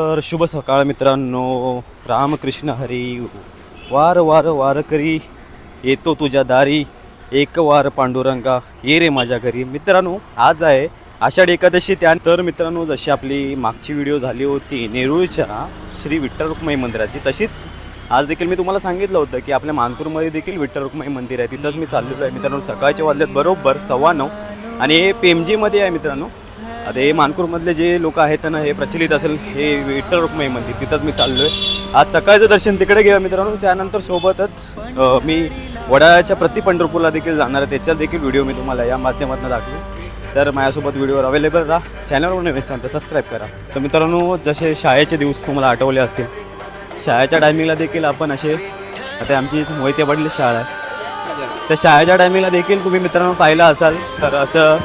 तर शुभ सकाळ मित्रांनो, रामकृष्ण हरी. वार वार वार करी येतो तुझ्या दारी, एक वार पांडुरंगा ये रे माझ्या घरी. मित्रांनो, आज आहे आषाढी एकादशी. त्यानंतर मित्रांनो, जशी आपली मागची व्हिडिओ झाली होती नेरूळच्या श्री विठ्ठल रुक्माई मंदिराची, तशीच आज देखील मी तुम्हाला सांगितलं होतं की आपल्या मानपूरमध्ये देखील विठ्ठल रुक्माई मंदिर आहे. तिथंच मी चाललेलो आहे मित्रांनो. सकाळच्या वाजल्यात बरोबर 9:15 आणि हे पेमजीमध्ये आहे मित्रांनो. आता हे मानपूरमधले जे लोक आहेत त्यांना हे प्रचलित असेल, हे विठ्ठल रुक्माई मंदिर, तिथंच मी चाललो आहे. आज सकाळचं दर्शन तिकडे घेऊया मित्रांनो. त्यानंतर सोबतच मी वडाळ्याच्या प्रति पंढरपूरला देखील जाणार आहे. त्याच्यात देखील व्हिडिओ मी तुम्हाला या माध्यमातून दाखवेन. तर माझ्यासोबत व्हिडिओवर अवेलेबल राहा. चॅनलवर नवीन असाल तर सबस्क्राईब करा. तर मित्रांनो, जसे शाळेचे दिवस तुम्हाला आठवले असतील, शाळेच्या टायमिंगला देखील आपण असे, आता आमची मोहिते पाटील शाळा आहे, तर शाळेच्या टायमिंगला देखील तुम्ही मित्रांनो पाहिलं असाल तर असं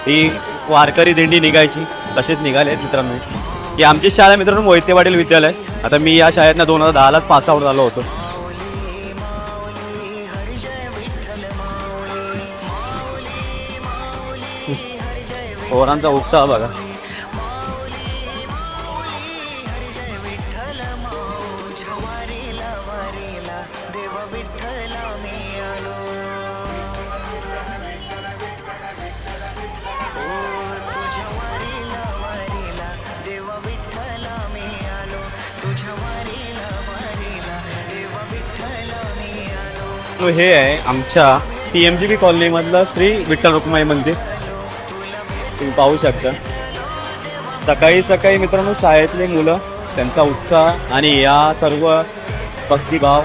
ही वारकरी दिंडी निघायची. तसेच निघाले आहेत मित्रांनो. ही आमची शाळा मित्रांनो मोहिते पाटील विद्यालय. आता मी या शाळेतनं 2010लाच पास आउट झालो होतो. पोरांचा उत्साह बघा. हे आहे आमच्या PMGB कॉलनीमधलं श्री विठ्ठल रुक्माई मंदिर. तुम्ही पाहू शकता. सकाळी सकाळी मित्रांनो शाळेतले मुलं, त्यांचा उत्साह आणि या सर्व भक्तिभाव.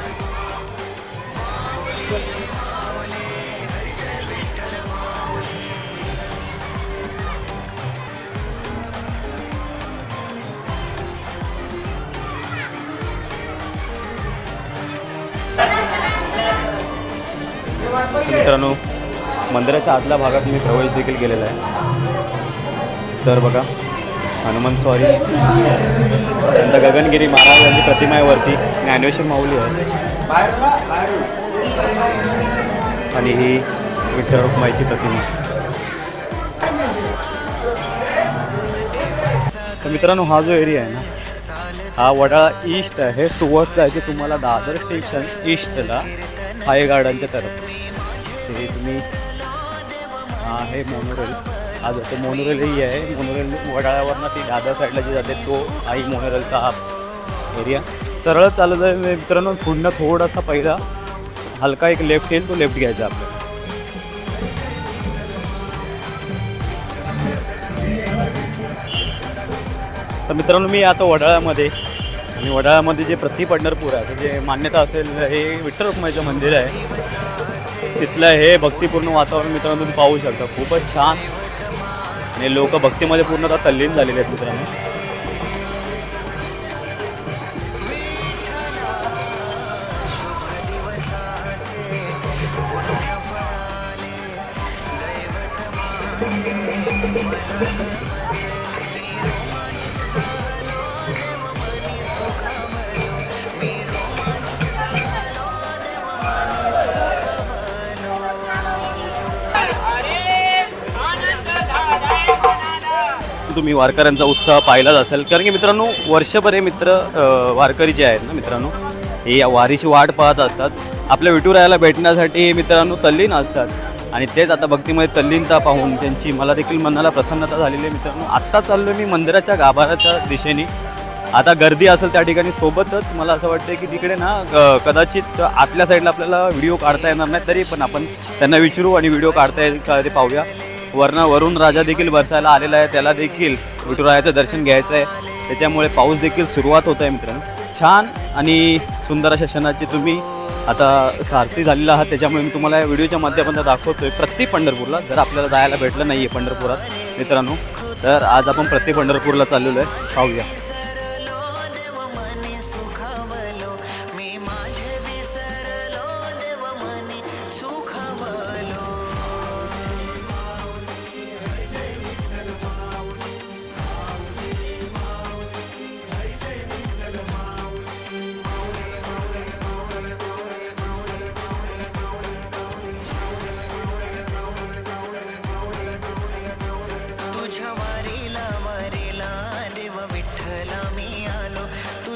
मित्रांनो, मंदिराच्या आतल्या भागात मी प्रवेश देखील केलेला आहे. तर बघा, हनुमान स्वारी, संत गगनगिरी महाराज यांची प्रतिमा आहे वरती, ज्ञानेश्वर माऊली आहे आणि ही विठ्ठल रुक्माईची प्रतिमा. तर मित्रांनो, हा जो एरिया आहे ना, हा वडाळा ईस्ट आहे. टुवर्ड्स जायचे तुम्हाला दादर स्टेशन ईस्टला हाय गार्डनच्या तरफ. ते तुम्ही आहे मोनोरेल, आज तो मोनोरेलही आहे. मोनोरेल वडाळ्यावरनं ती दादर साईडला जी जाते तो आई मोनोरेलचा हा एरिया. सरळ चालत आहे मित्रांनो. पुढनं थोडासा पहिला हलका एक लेफ्ट येईल, तो लेफ्ट घ्यायचा आपल्याला. तर मित्रांनो, मी आता वडाळ्यामध्ये, आणि वडाळ्यामध्ये जे प्रति पंढरपूर आहे, जे मान्यता असेल, हे विठ्ठल रुक्माईचं मंदिर आहे. तिथलं हे भक्तिपूर्ण वातावरण मित्रांनो तुम्ही पाहू शकता. खूपच छान आणि लोक भक्तीमध्ये पूर्णतः तल्लीन झालेले आहेत मित्रांनो. तुम्ही वारकऱ्यांचा उत्साह पाहिलाच असेल, कारण की मित्रांनो वर्षभर हे वारकरी जे आहेत ना मित्रांनो, हे या वारीची वाट पाहत असतात. आपल्या विठुरायाला भेटण्यासाठी हे मित्रांनो तल्लीन असतात. आणि तेच आता भक्तीमध्ये तल्लीनता पाहून त्यांची मला देखील मनाला प्रसन्नता झालेली आहे मित्रांनो. आत्ता चाललो मी मंदिराच्या गाभाऱ्याच्या दिशेने. आता गर्दी असेल त्या ठिकाणी. सोबतच मला असं वाटतं की तिकडे ना कदाचित आतल्या साईडला आपल्याला व्हिडिओ काढता येणार नाही, तरी पण आपण त्यांना विचारू आणि व्हिडिओ काढता येईल का ते पाहूया. वरून राजा देखील बरसायला आलेला आहे, त्याला देखील विठुरायाचं दर्शन घ्यायचं आहे. त्याच्यामुळे पाऊस देखील सुरुवात होत आहे मित्रांनो. छान आणि सुंदर अशा क्षणाची तुम्ही आता सारथी झालेला आहात. त्याच्यामुळे मी तुम्हाला या व्हिडिओच्या माध्यमातून दाखवतोय प्रति पंढरपूरला. जर आपल्याला जायला भेटलं नाही आहे पंढरपुरात मित्रांनो, तर आज आपण प्रति पंढरपूरला चाललेलो आहे. पाहूया. तुझ्या वारीला वारीला देव विठ्ठल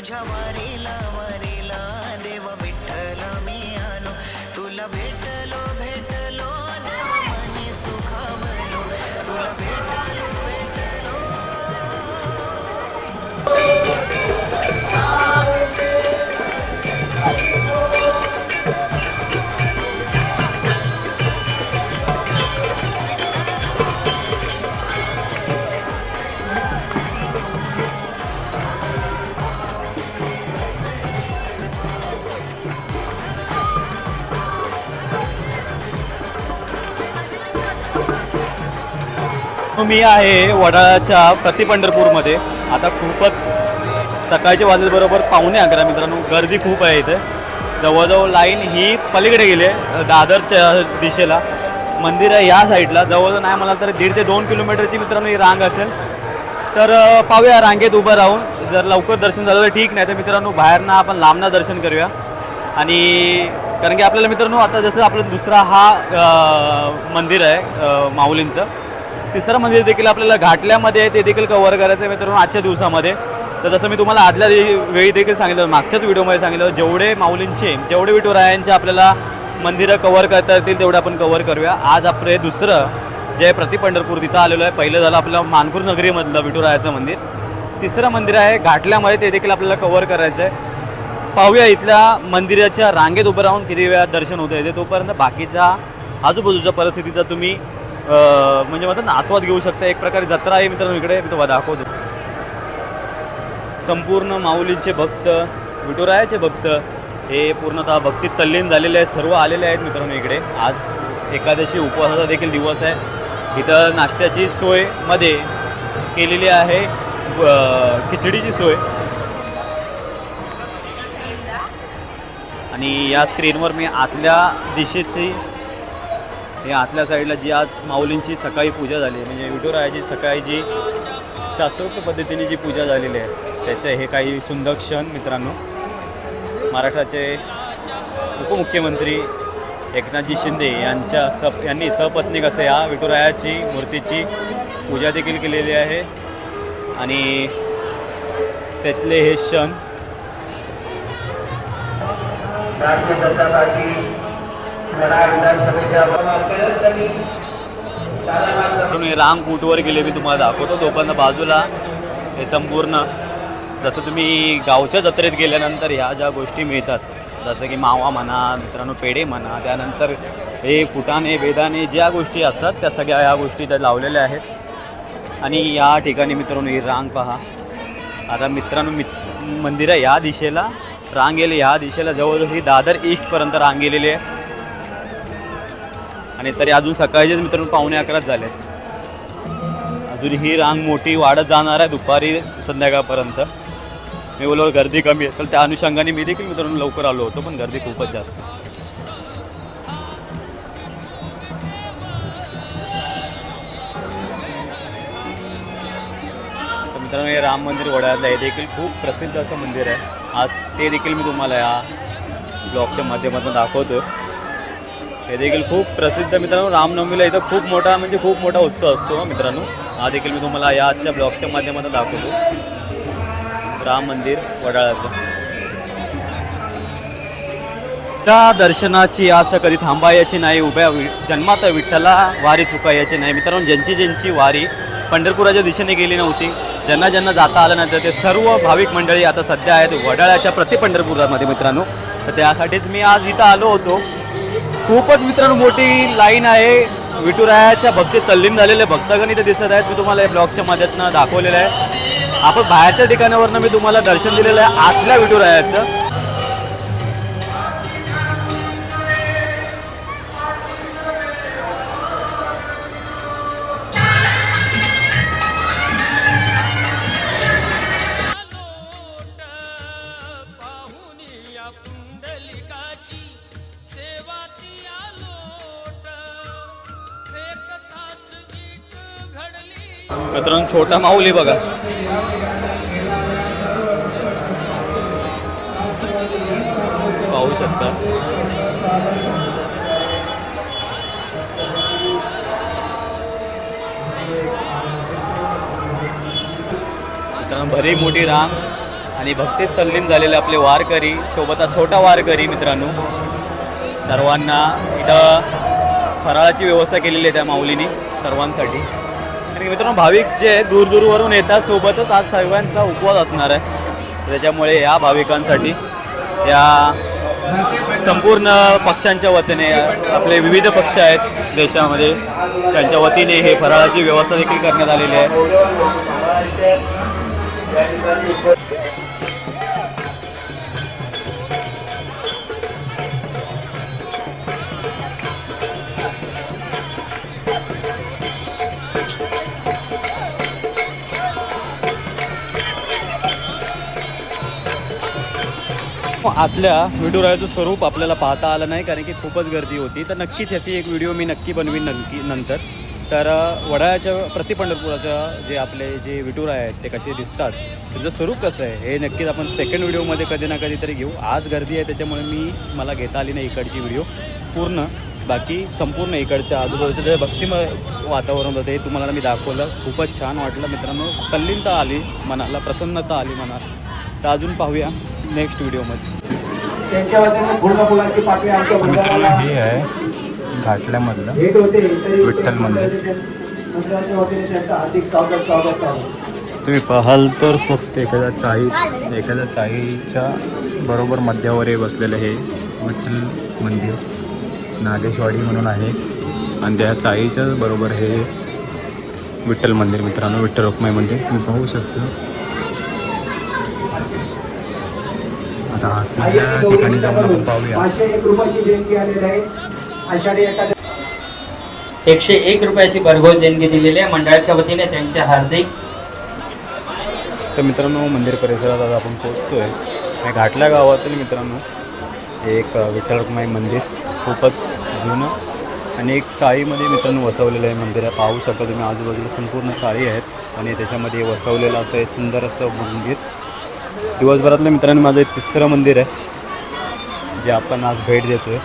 तुझ्या वारीला वारीला देव विठ्ठल मी आलो तुला भेटलो भेटलो देव मनी सुखावलो तुला भेटलो भेटलो. मी आहे वडाळ्याच्या प्रति पंढरपूरमध्ये. आता खूपच सकाळचे वाजले बरोबर 11:15 मित्रांनो. गर्दी खूप आहे इथे. जवळजवळ लाईन ही पलीकडे गेली आहे दादरच्या दिशेला. मंदिर आहे या साईडला. जवळजवळ नाही मला तर 1.5 ते 2 किलोमीटरची मित्रांनो ही रांग असेल. तर पाहूया रांगेत उभं राहून. जर लवकर दर्शन झालं तर ठीक, नाही तर मित्रांनो बाहेरनं आपण लांबनं दर्शन करूया. आणि कारण की आपल्याला मित्रांनो आता जसं आपलं दुसरा हा मंदिर आहे माऊलींचं, तिसरं मंदिर देखील आपल्याला घाटल्यामध्ये आहे, ते देखील कव्हर करायचं आहे मित्रांनो आजच्या दिवसामध्ये. तर जसं मी तुम्हाला आदल्या वेळी देखील सांगितलं, मागच्याच व्हिडिओमध्ये सांगितलं, जेवढे माऊलींचे जेवढे विठुरायांचे आपल्याला मंदिरं कव्हर करता येतील तेवढे आपण कव्हर करूया. आज आपले दुसरं जे प्रति पंढरपूर तिथं आलेलो आहे. पहिलं झालं आपलं मानपूर नगरीमधलं विठुरायाचं मंदिर. तिसरं मंदिर आहे घाटल्यामध्ये, ते देखील आपल्याला कव्हर करायचं आहे. पाहूया इथल्या मंदिराच्या रांगेत उभं राहून किती वेळा दर्शन होतं येते. तोपर्यंत बाकीच्या आजूबाजूच्या परिस्थितीचा तुम्ही म्हणजे म्हणतात ना आस्वाद घेऊ शकता. एक प्रकारे जत्रा आहे मित्रांनो इकडे, मी तुम्हाला दाखवतो. संपूर्ण माऊलींचे भक्त, विठुरायाचे भक्त हे पूर्णतः भक्तीत तल्लीन झालेले आहेत. सर्व आलेले आहेत मित्रांनो इकडे. आज एकादशी उपवासाचा देखील दिवस आहे. इथं नाश्त्याची सोय मध्ये केलेली आहे, खिचडीची सोय. आणि या स्क्रीनवर मी आतल्या दिशेची, हे आतल्या साईडला जी आज माऊलींची सकाळी पूजा झाली, म्हणजे विठुरायाची सकाळी जी शास्त्रोक्त पद्धतीने जी पूजा झालेली आहे त्याचे हे काही सुंदर क्षण मित्रांनो. महाराष्ट्राचे उपमुख्यमंत्री एकनाथजी शिंदे यांनी सपत्नीक असं या विठुरायाची मूर्तीची पूजा देखील केलेली आहे. आणि त्यातले हे क्षण तुम्ही रांग कुठवर गेले मी तुम्हाला दाखवतो. तोपर्यंत बाजूला हे संपूर्ण जसं तुम्ही गावच्या जत्रेत गेल्यानंतर ह्या ज्या गोष्टी मिळतात, जसं की मावा म्हणा मित्रांनो, पेढे म्हणा, त्यानंतर हे फुटाणे बेदाणे ज्या गोष्टी असतात त्या सगळ्या ह्या गोष्टी त्या लावलेल्या आहेत. आणि या ठिकाणी मित्रांनो ही रांग पहा. आता मित्रांनो मंदिर या दिशेला रांग गेली, ह्या दिशेला जवळजवळ ही दादर ईस्टपर्यंत रांग गेलेली आहे. आणि तरी अजून सकाळचेच मित्रांनो 11:15 झाले. अजून ही रांग मोठी वाढत जाणार आहे दुपारी संध्याकाळपर्यंत. मी बोललो गर्दी कमी असेल त्या अनुषंगाने मी देखील मित्रांनो लवकर आलो होतो, पण गर्दी खूपच जास्त. तर मित्रांनो हे राम मंदिर वडाळ्यातलं हे देखील खूप प्रसिद्ध असं मंदिर आहे. आज ते देखील मी तुम्हाला या ब्लॉगच्या माध्यमातून दाखवतो. हे देखील खूप प्रसिद्ध मित्रांनो. रामनवमीला इथं खूप मोठा उत्सव असतो मित्रांनो. हा देखील मी तुम्हाला या आजच्या ब्लॉगच्या माध्यमातून दाखवतो. राम मंदिर वडाळ्याचं. त्या दर्शनाची आस कधी थांबायची नाही, उभ्या जन्मात विठ्ठला वारी चुकायची नाही. मित्रांनो ज्यांची वारी पंढरपुराच्या दिशेने गेली नव्हती, ज्यांना जाता आलं नाही, ते सर्व भाविक मंडळी आता सध्या आहेत वडाळ्याच्या प्रति पंढरपुरामध्ये मित्रांनो. तर त्यासाठीच मी आज इथं आलो होतो. खूपच मित्रांनो मोठी लाईन आहे. विठुरायाच्या भक्तीत तल्लीन झालेले भक्तगण इथे दिसत आहेत. मी तुम्हाला या ब्लॉगच्या माध्यमातून दाखवलेलं आहे. आपण बाहेरच्या ठिकाणावरनं मी तुम्हाला दर्शन दिलेलं आहे आतल्या विठुरायाचं. मित्रांनो छोटा माऊली बघा. पाहू शकता. मित्रांनो भरी मोठी रांग आणि भक्तीत तल्लीन झालेले आपले वारकरी, सोबत छोटा वारकरी मित्रांनो, सर्वांना इथं फराळाची व्यवस्था केलेली आहे त्या माऊलीने सर्वांसाठी. आणि मित्रांनो भाविक जे दूरदूरवरून येतात, सोबतच आज सर्वांचा उपवास असणार आहे. त्याच्यामुळे या भाविकांसाठी या संपूर्ण पक्षांच्या वतीने, आपले विविध पक्ष आहेत देशामध्ये, त्यांच्या वतीने हे फराळाची व्यवस्था देखील करण्यात आलेली आहे. आतल्या विठुरायाचं स्वरूप आपल्याला पाहता आलं नाही, कारण की खूपच गर्दी होती. तर नक्कीच याची एक व्हिडिओ मी नक्की बनवीन नंतर. तर वडाळ्याच्या पंढरपुराचं जे आपले जे विठुराय आहेत ते कसे दिसतात, त्याचं स्वरूप कसं आहे, हे नक्कीच आपण सेकंड व्हिडिओमध्ये कधी ना कधीतरी घेऊ. आज गर्दी आहे त्याच्यामुळे मला घेता आली नाही इकडची व्हिडिओ पूर्ण. बाकी संपूर्ण इकडच्या आजूबाजूचं जे भक्तिमय वातावरण होतं ते तुम्हाला मी दाखवलं. खूपच छान वाटलं मित्रांनो, तल्लीनता आली मनाला, प्रसन्नता आली मनाला. तर अजून पाहूया नेक्स्ट व्हिडिओमध्ये. मित्रांनो हे आहे घाटल्यामधलं विठ्ठल मंदिर. तुम्ही पाहाल तर फक्त एखाद्या चाळीच्या बरोबर मध्यावर बसलेलं हे विठ्ठल मंदिर नागेशवाडी म्हणून आहे. आणि त्या चाळीच्या बरोबर हे विठ्ठल मंदिर मित्रांनो, विठ्ठल रुक्माई मंदिर तुम्ही पाहू शकता. आता आपल्या ठिकाणी जाऊन आपण पाहूया. 101 रुपयाची भरघोस देणगी दिलेली आहे मंडळाच्या वतीने, त्यांचे हार्दिक. तर मित्रांनो मंदिर परिसरात आता आपण पोहोचतोय. आणि घाटल्या गावातील मित्रांनो एक विठ्ठल रुक्माई मंदिर, खूपच जुनं आणि एक चाळीमध्ये मित्रांनो वसवलेलं आहे मंदिर आहे. पाहू शकता तुम्ही आजूबाजूला संपूर्ण चाळी आहेत आणि त्याच्यामध्ये वसवलेलं असं एक सुंदर असं मंदिर. दिवसभरातलं मित्रांनो माझं एक तिसरं मंदिर आहे जे आपण आज भेट देतोय.